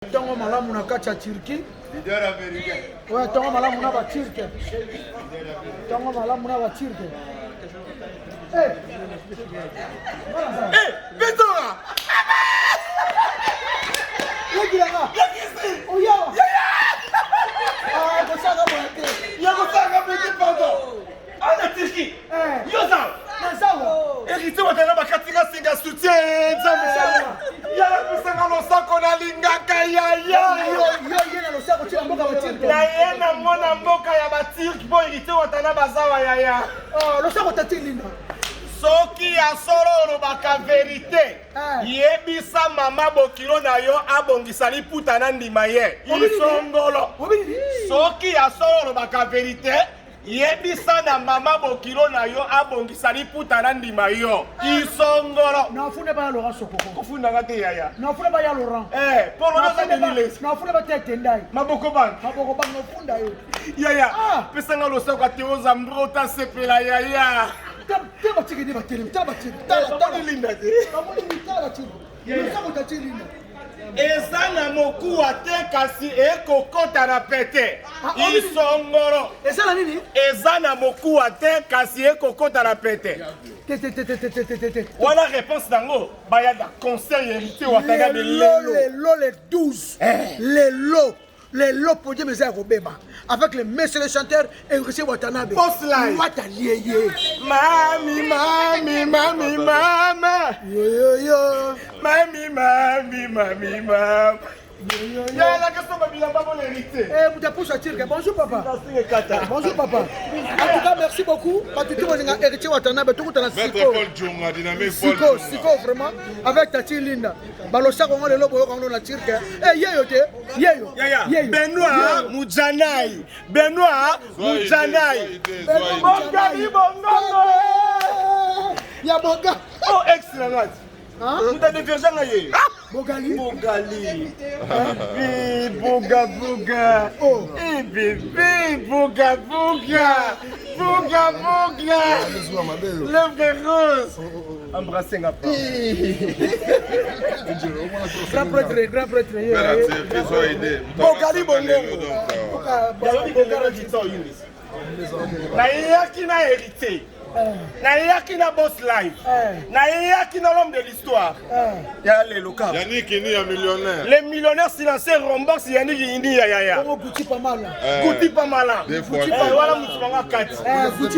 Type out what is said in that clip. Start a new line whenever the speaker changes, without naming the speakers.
Tango malamu na kacha Turki.
Leader américain.
Ouais, tango malamu na ba Turki. Tango malamu na ba Turki. Eh.
Eh, Betora.
Yagiranga.
Yagisi.
Oya.
Ah,
kosaka bote.
Yakosaka petit pardon. Ana Turki. Yoza.
Nasawa.
Hérité watana bakatika singa soutien nzambe. Ya kusanga losako na lingaka ya.
Yena losako tia mboka ba Turki.
Na yena mona mboka ya ba Turki bo hérité watana bazawa ya.
Losako tatilinda.
Soki ya solo lobaka vérité. Yebisa mama bokilo na yo abongisa liputa na ndima ye. Isongolo. Soki ya solo lobaka vérité. Yebisa na mama bokilo na yo abongisa liputa na ndima yo. Isongolo.
Na fune ba Laurent Sokoko.
Kofunda ngate yaya.
Na fune ba ya Laurent.
Pour le reste de l'île.
Na fune ba tete ndai.
Maboko bang.
Maboko bang no funda yo.
Yaya. Pesa ngalo soko atioza mbrota sepela yaya.
Taba tiki ni batiri. Taba tiki.
Taba linda te.
Taba tiki. Losako tatilinda.
Eza na moku ate kasi ekokota na pete. Isongolo.
Eza na nini?
Eza na moku ate kasi ekokota na pete. Voilà réponse dango. Baya da conseil hérité watana de lelo.
Les 12. Les lots pour dire mes Robeba. Avec les messieurs les chanteurs et Russie Watanabe.
Post live. Mami.
Yo.
Mami. Ya la question babila pas l'hérité.
Vous te poussez à tirer. Bonjour papa. Bonjour papa. En tout cas merci beaucoup. Quand tu trouves un héritier Watanabe, tout le monde Siko vraiment avec Tati Linda. Balosa on le lobo on la tire. Yeyo.
Benoît Mujanai.
Ya Boga.
Oh excellent. Vous avez déjà gagné.
Bogali.
Boga. Oh. Bébé, Boga. Lèvres roses. Embrassez ma part.
Grand prêtre.
Bogali Bongo. Naïaki na hérité. Naïaki na boss live. Naïaki na l'homme de l'histoire. Y'a les locaux.
Yannick ni un millionnaire.
Les millionnaires silencieux rembourse Yannick Yindi ya.
Comment Gouti pas mal.
Gouti pas mal.
Des fois.
Voilà, Moussouanga 4.